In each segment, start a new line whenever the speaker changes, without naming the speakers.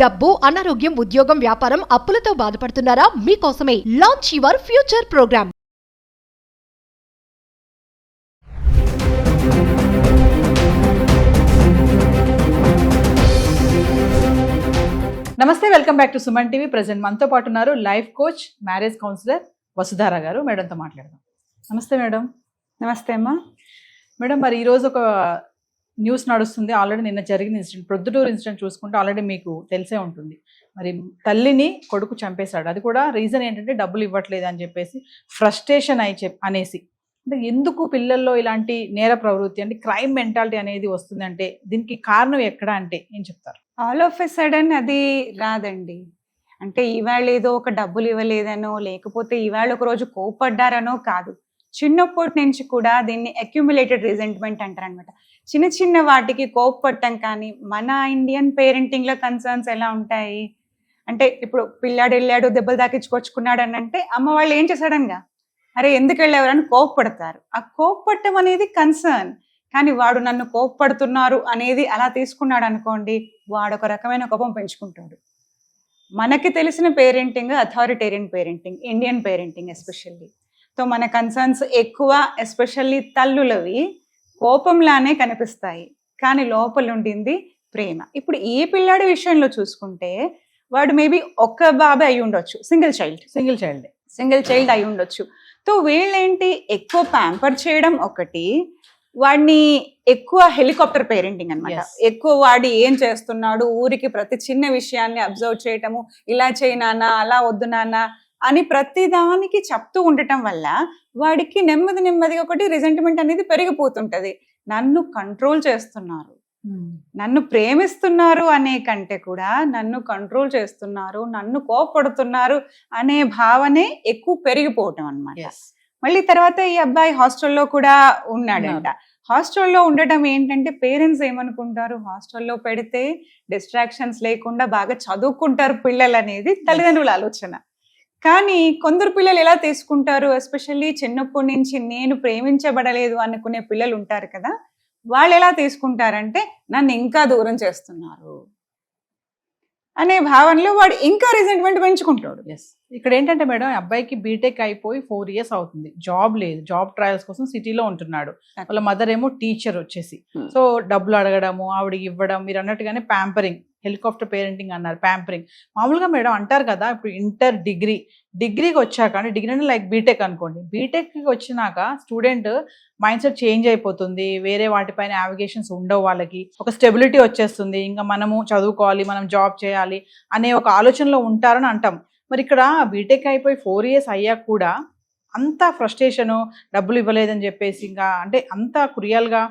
డబ్బు, అనారోగ్యం, ఉద్యోగం, వ్యాపారం, అప్పులతో బాధపడుతున్నారా? మీకోసమే లాంచ్ యువర్ ఫ్యూచర్ ప్రోగ్రామ్.
నమస్తే, welcome back to Suman TV. Present మనతో పాటు ఉన్నారు life coach, marriage counsellor Vasudhara garu. మేడంతో మాట్లాడదాం. నమస్తే మేడం.
నమస్తే అమ్మా.
మేడం, మరి ఈరోజు ఒక న్యూస్ నడుస్తుంది. ఆల్రెడీ నిన్న జరిగిన ఇన్సిడెంట్, ప్రొద్దుటూరు ఇన్సిడెంట్ చూసుకుంటే ఆల్రెడీ మీకు తెలిసే ఉంటుంది. మరి తల్లిని కొడుకు చంపేశాడు. అది కూడా రీజన్ ఏంటంటే డబ్బులు ఇవ్వట్లేదు అని చెప్పేసి, ఫ్రస్ట్రేషన్ అనేసి. అంటే ఎందుకు పిల్లల్లో ఇలాంటి నేర ప్రవృత్తి అంటే క్రైమ్ మెంటాలిటీ అనేది వస్తుంది అంటే దీనికి కారణం ఎక్కడ అంటే ఏం చెప్తారు?
ఆల్ ఆఫ్ ఎ సడన్ అది రాదండి. అంటే ఇవాళ ఏదో ఒక డబ్బులు ఇవ్వలేదనో, లేకపోతే ఇవాళ ఒక రోజు కోపడ్డారనో కాదు. చిన్నప్పటి నుంచి కూడా దీన్ని అక్యుములేటెడ్ రిజెంట్మెంట్ అంటారు అనమాట. చిన్న చిన్న వాటికి కోపపడటం. కానీ మన ఇండియన్ పేరెంటింగ్ లో కన్సర్న్స్ ఎలా ఉంటాయి అంటే, ఇప్పుడు పిల్లాడు వెళ్ళాడు దెబ్బలు తాకించుకొచ్చుకున్నాడు అని అంటే అమ్మ వాళ్ళు ఏం చేశాడనగా, అరే ఎందుకు వెళ్ళేవారు అని కోపపడతారు. ఆ కోపపడటం అనేది కన్సర్న్. కానీ వాడు నన్ను కోపపడుతున్నారు అనేది అలా తీసుకున్నాడు అనుకోండి, వాడు ఒక రకమైన కోపం పెంచుకుంటాడు. మనకి తెలిసిన parenting authoritarian parenting, Indian parenting especially. So మన కన్సర్న్స్ ఎక్కువ ఎస్పెషల్లీ తల్లులవి కోపంలానే కనిపిస్తాయి, కానీ లోపల ఉండింది ప్రేమ. ఇప్పుడు ఈ పిల్లాడి విషయంలో చూసుకుంటే వాడు మేబీ ఒక్క బాబే అయి ఉండొచ్చు, సింగిల్ చైల్డ్ అయి ఉండొచ్చు. సో వీళ్ళేంటి, ఎక్కువ ప్యాంపర్ చేయడం ఒకటి, వాడిని ఎక్కువ హెలికాప్టర్ పేరెంటింగ్ అనమాట. ఎక్కువ వాడు ఏం చేస్తున్నాడు, ఊరికి ప్రతి చిన్న విషయాన్ని అబ్జర్వ్ చేయటము, ఇలా చేయనానా, అలా వద్దు నాన్న అని ప్రతి దానికి చెప్తూ ఉండటం వల్ల వాడికి నెమ్మదిగా ఒకటి రిజెంట్మెంట్ అనేది పెరిగిపోతుంటది. నన్ను కంట్రోల్ చేస్తున్నారు, నన్ను ప్రేమిస్తున్నారు అనే కంటే కూడా నన్ను కంట్రోల్ చేస్తున్నారు, నన్ను కోపడుతున్నారు అనే భావనే ఎక్కువ పెరిగిపోవటం అన్నమాట. మళ్ళీ తర్వాత ఈ అబ్బాయి హాస్టల్లో కూడా ఉన్నాడంట. హాస్టల్లో ఉండటం ఏంటంటే పేరెంట్స్ ఏమనుకుంటారు, హాస్టల్లో పెడితే డిస్ట్రాక్షన్స్ లేకుండా బాగా చదువుకుంటారు పిల్లలు అనేది తల్లిదండ్రుల ఆలోచన. కానీ కొందరు పిల్లలు ఎలా తీసుకుంటారు, ఎస్పెషల్లీ చిన్నప్పటి నుంచి నేను ప్రేమించబడలేదు అనుకునే పిల్లలు ఉంటారు కదా, వాళ్ళు ఎలా తీసుకుంటారంటే నన్ను ఇంకా దూరం చేస్తున్నారు అనే భావనలో వాడు ఇంకా రిజెంట్మెంట్ పెంచుకుంటాడు.
ఇక్కడ ఏంటంటే మేడం, అబ్బాయికి బీటెక్ అయిపోయి 4 years అవుతుంది, జాబ్ లేదు, జాబ్ ట్రయల్స్ కోసం సిటీలో ఉంటున్నాడు. వాళ్ళ మదర్ ఏమో టీచర్ వచ్చేసి, సో డబ్బులు అడగడము, ఆవిడకి ఇవ్వడం, మీరు అన్నట్టుగానే ప్యాంపరింగ్, హెలికాప్టర్ పేరెంటింగ్ అన్నారు, ప్యాంపరింగ్. మామూలుగా మేడం అంటారు కదా, ఇప్పుడు ఇంటర్ డిగ్రీకి వచ్చాక, అంటే డిగ్రీ అంటే లైక్ బీటెక్ అనుకోండి, బీటెక్కి వచ్చినాక స్టూడెంట్ మైండ్ సెట్ చేంజ్ అయిపోతుంది, వేరే వాటిపైన యావిగేషన్స్ ఉండవు, వాళ్ళకి ఒక స్టెబిలిటీ వచ్చేస్తుంది, ఇంకా మనము చదువుకోవాలి, మనం జాబ్ చేయాలి అనే ఒక ఆలోచనలో ఉంటారని అంటాం. మరి ఇక్కడ బీటెక్ అయిపోయి 4 years అయ్యాక కూడా అంత ఫ్రస్ట్రేషను, డబ్బులు ఇవ్వలేదని చెప్పేసి, ఇంకా అంటే అంత క్రియల్గా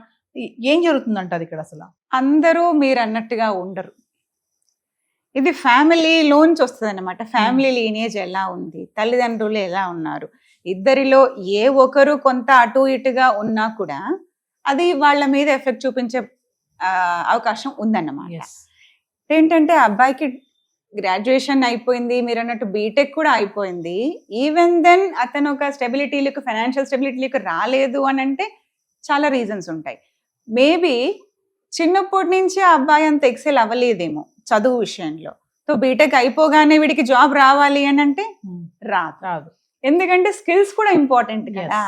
ఏం జరుగుతుందంట అది ఇక్కడ? అసలు
అందరూ మీరు అన్నట్టుగా ఉండరు. ఇది ఫ్యామిలీ లోన్స్ వస్తుంది అనమాట. ఫ్యామిలీ లీనేజ్ ఎలా ఉంది, తల్లిదండ్రులు ఎలా ఉన్నారు, ఇద్దరిలో ఏ ఒకరు కొంత అటు ఇటుగా ఉన్నా కూడా అది వాళ్ళ మీద ఎఫెక్ట్ చూపించే అవకాశం ఉందన్నమాట. ఏంటంటే అబ్బాయికి గ్రాడ్యుయేషన్ అయిపోయింది, మీరు అన్నట్టు బీటెక్ కూడా అయిపోయింది. ఈవెన్ దెన్ అతను ఒక స్టెబిలిటీలకు, ఫైనాన్షియల్ స్టెబిలిటీలకు రాలేదు అని అంటే చాలా రీజన్స్ ఉంటాయి. మేబీ చిన్నప్పటి నుంచి ఆ అబ్బాయి అంత ఎక్సెల్ అవ్వలేదేమో చదువు విషయంలో. సో బీటెక్ అయిపోగానే వీడికి జాబ్ రావాలి అని అంటే రాదు. ఎందుకంటే స్కిల్స్ కూడా ఇంపార్టెంట్ కదా.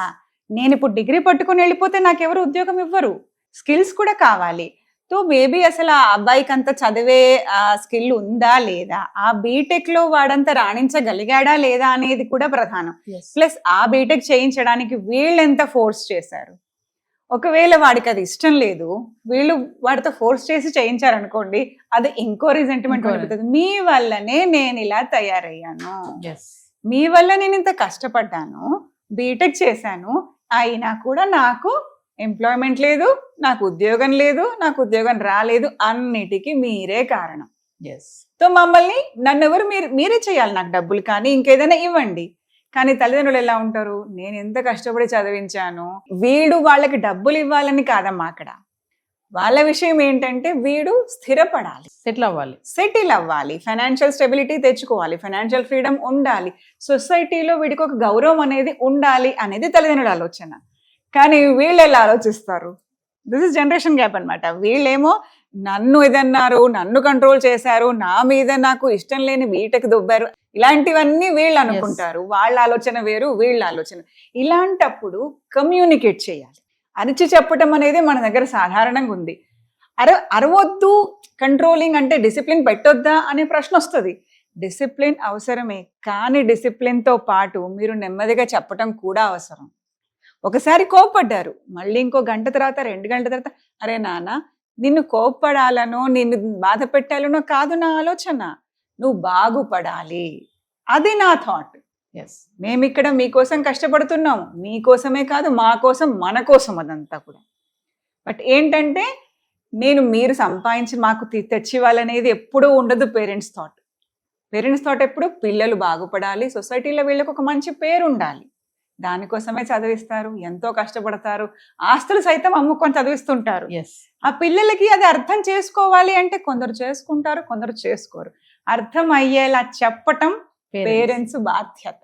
నేను ఇప్పుడు డిగ్రీ పట్టుకుని వెళ్ళిపోతే నాకెవరు ఉద్యోగం ఇవ్వరు, స్కిల్స్ కూడా కావాలి. సో మేబీ అసలు ఆ అబ్బాయికి అంత చదివే ఆ స్కిల్ ఉందా లేదా, ఆ బీటెక్ లో వాడంతా రాణించగలిగాడా లేదా అనేది కూడా ప్రధానం. ప్లస్ ఆ బీటెక్ చేయించడానికి వీళ్ళు ఎంత ఫోర్స్ చేశారు. ఒకవేళ వాడికి అది ఇష్టం లేదు, వీళ్ళు వాడితో ఫోర్స్ చేసి చేయించారనుకోండి, అది ఇంకో రిజెంట్మెంట్ పడుతుంది. మీ వల్లనే నేను ఇలా తయారయ్యాను, మీ వల్ల నేను ఇంత కష్టపడ్డాను, బీటెక్ చేశాను, అయినా కూడా నాకు ఎంప్లాయ్మెంట్ లేదు, నాకు ఉద్యోగం లేదు, నాకు ఉద్యోగం రాలేదు, అన్నిటికీ మీరే కారణం. సో మమ్మల్ని, నన్ను ఎవరు, మీరే చేయాలి, నాకు డబ్బులు కానీ ఇంకేదైనా ఇవ్వండి. కానీ తల్లిదండ్రులు ఎలా ఉంటారు, నేను ఎంత కష్టపడి చదివించాను, వీడు వాళ్ళకి డబ్బులు ఇవ్వాలని కాదమ్మా అక్కడ. వాళ్ళ విషయం ఏంటంటే వీడు స్థిరపడాలి, సెటిల్ అవ్వాలి, ఫైనాన్షియల్ స్టెబిలిటీ తెచ్చుకోవాలి, ఫైనాన్షియల్ ఫ్రీడమ్ ఉండాలి, సొసైటీలో వీడికి ఒక గౌరవం అనేది ఉండాలి అనేది తల్లిదండ్రుల ఆలోచన. కానీ వీళ్ళు ఎలా ఆలోచిస్తారు, దిస్ ఇస్ జనరేషన్ గ్యాప్ అనమాట. వీళ్ళేమో నన్ను ఇదన్నారు, నన్ను కంట్రోల్ చేశారు, నా మీద నాకు ఇష్టం లేని బీటెక్ దుబ్బారు, ఇలాంటివన్నీ వీళ్ళు అనుకుంటారు. వాళ్ళ ఆలోచన వేరు, వీళ్ళ ఆలోచన. ఇలాంటప్పుడు కమ్యూనికేట్ చేయాలి. అరిచి చెప్పటం అనేది మన దగ్గర సాధారణంగా ఉంది. అరవద్దు, కంట్రోలింగ్ అంటే డిసిప్లిన్ పెట్టొద్దా అనే ప్రశ్న వస్తుంది. డిసిప్లిన్ అవసరమే, కానీ డిసిప్లిన్తో పాటు మీరు నెమ్మదిగా చెప్పటం కూడా అవసరం. ఒకసారి కోప్పడ్డారు, మళ్ళీ ఇంకో గంట తర్వాత 2 గంటల తర్వాత, అరే నాన్న నిన్ను కోప్పడాలనో నిన్ను బాధ పెట్టాలనో కాదు నా ఆలోచన, నువ్వు బాగుపడాలి, అది నా థాట్. మేమిక్కడ మీకోసం కష్టపడుతున్నాము, మీకోసమే కాదు మా కోసం, మన కోసం, అదంతా కూడా. బట్ ఏంటంటే మీరు సంపాదించి మాకు తెచ్చివ్వాలనేది ఎప్పుడూ ఉండదు. పేరెంట్స్ థాట్ ఎప్పుడు పిల్లలు బాగుపడాలి, సొసైటీలో వీళ్ళకి ఒక మంచి పేరు ఉండాలి, దానికోసమే చదివిస్తారు, ఎంతో కష్టపడతారు, ఆస్తులు సైతం అమ్ముకొని చదివిస్తుంటారు. ఆ పిల్లలకి అది అర్థం చేసుకోవాలి అంటే కొందరు చేసుకుంటారు, కొందరు చేసుకోరు. అర్థం అయ్యేలా చెప్పటం పేరెంట్స్ బాధ్యత.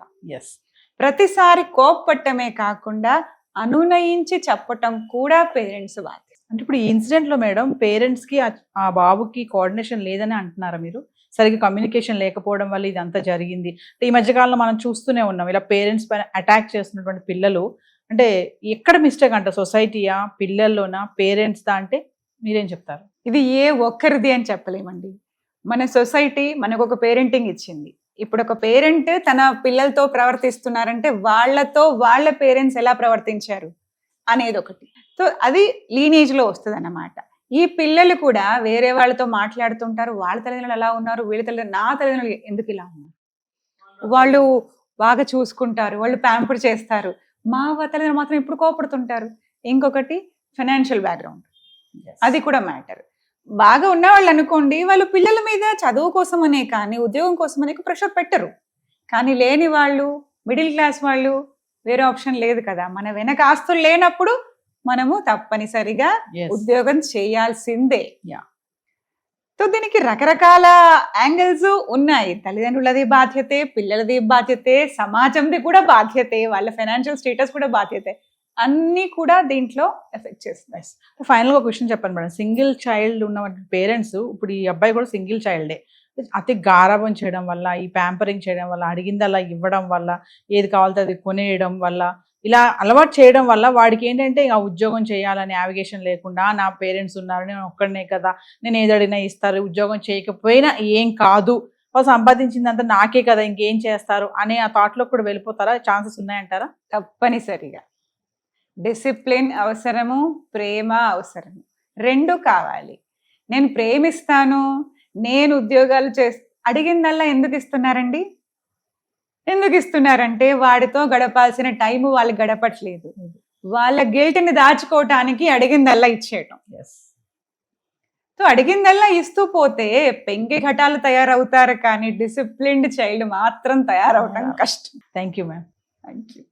ప్రతిసారి కోప్పట్టమే కాకుండా అనునయించి చెప్పటం కూడా పేరెంట్స్ బాధ్యత.
అంటే ఇప్పుడు ఈ ఇన్సిడెంట్ లో మేడం పేరెంట్స్ కి ఆ బాబుకి కోఆర్డినేషన్ లేదని అంటున్నారా మీరు? సరిగ్గా కమ్యూనికేషన్ లేకపోవడం వల్ల ఇదంతా జరిగింది. ఈ మధ్యకాలంలో మనం చూస్తూనే ఉన్నాం ఇలా పేరెంట్స్ పైన అటాక్ చేస్తున్నటువంటి పిల్లలు. అంటే ఎక్కడ మిస్టేక్ అంట, సొసైటీయా, పిల్లల్లోనా, పేరెంట్స్ దా? అంటే మీరేం చెప్తారు?
ఇది ఏ ఒక్కరిది అని చెప్పలేమండి. మన సొసైటీ మనకు ఒక పేరెంటింగ్ ఇచ్చింది. ఇప్పుడు ఒక పేరెంట్ తన పిల్లలతో ప్రవర్తిస్తున్నారంటే వాళ్ళ పేరెంట్స్ ఎలా ప్రవర్తించారు అనేది ఒకటి. సో అది లీనేజ్ లో వస్తుంది అన్నమాట. ఈ పిల్లలు కూడా వేరే వాళ్ళతో మాట్లాడుతుంటారు, వాళ్ళ తల్లిదండ్రులు ఎలా ఉన్నారు, వీళ్ళ తల్లిదండ్రులు, నా తల్లిదండ్రులు ఎందుకు ఇలా ఉన్నారు, వాళ్ళు బాగా చూసుకుంటారు, వాళ్ళు ప్యాంపర్ చేస్తారు, మా తల్లిదండ్రులు మాత్రం ఇప్పుడు కోపడుతుంటారు. ఇంకొకటి ఫైనాన్షియల్ బ్యాక్గ్రౌండ్, అది కూడా మ్యాటర్. బాగా ఉన్న వాళ్ళు అనుకోండి, వాళ్ళు పిల్లల మీద చదువు కోసమనే కానీ ఉద్యోగం కోసమనే ప్రెషర్ పెట్టరు. కానీ లేని వాళ్ళు, మిడిల్ క్లాస్ వాళ్ళు, వేరే ఆప్షన్ లేదు కదా. మన వెనక ఆస్తులు లేనప్పుడు మనము తప్పనిసరిగా ఉద్యోగం చేయాల్సిందే. సో దీనికి రకరకాల యాంగిల్స్ ఉన్నాయి. తల్లిదండ్రులది బాధ్యతే, పిల్లలది బాధ్యతే, సమాజంది కూడా బాధ్యతే, వాళ్ళ ఫైనాన్షియల్ స్టేటస్ కూడా బాధ్యతే. అన్నీ కూడా దీంట్లో ఎఫెక్ట్ చేస్తున్నాయి.
ఫైనల్గా ఒక విషయం చెప్పండి మేడం. సింగిల్ చైల్డ్ ఉన్న పేరెంట్స్, ఇప్పుడు ఈ అబ్బాయి కూడా సింగిల్ చైల్డే, అతి గారాబం చేయడం వల్ల, ఈ ప్యాంపరింగ్ చేయడం వల్ల, అడిగిందల్లా ఇవ్వడం వల్ల, ఏది కావాలితే అది కొనేయడం వల్ల, ఇలా అలవాటు చేయడం వల్ల వాడికి ఏంటంటే ఇక ఉద్యోగం చేయాలని నావిగేషన్ లేకుండా, నా పేరెంట్స్ ఉన్నారు, నేను ఒక్కడనే కదా, నేను ఏది అడిగినా ఇస్తారు, ఉద్యోగం చేయకపోయినా ఏం కాదు, వాళ్ళు సంపాదించిందంతా నాకే కదా, ఇంకేం చేస్తారు అనే ఆ థాట్లో కూడా వెళ్ళిపోతారా? ఛాన్సెస్ ఉన్నాయంటారా?
తప్పనిసరిగా డిసిప్లిన్ అవసరము, ప్రేమ అవసరము, రెండు కావాలి. నేను ప్రేమిస్తాను, నేను ఉద్యోగాలు అడిగిందల్లా ఎందుకు ఇస్తున్నారండి? ఎందుకు ఇస్తున్నారంటే వాడితో గడపాల్సిన టైం వాళ్ళు గడపట్లేదు, వాళ్ళ గిల్ట్ని దాచుకోవటానికి అడిగిందల్లా ఇచ్చేయటం. సో అడిగిందల్లా ఇస్తూ పోతే పెంకి ఘటాలు తయారవుతారు, కానీ డిసిప్లిన్డ్ చైల్డ్ మాత్రం తయారవటం కష్టం.
Thank you ma'am.
Thank you.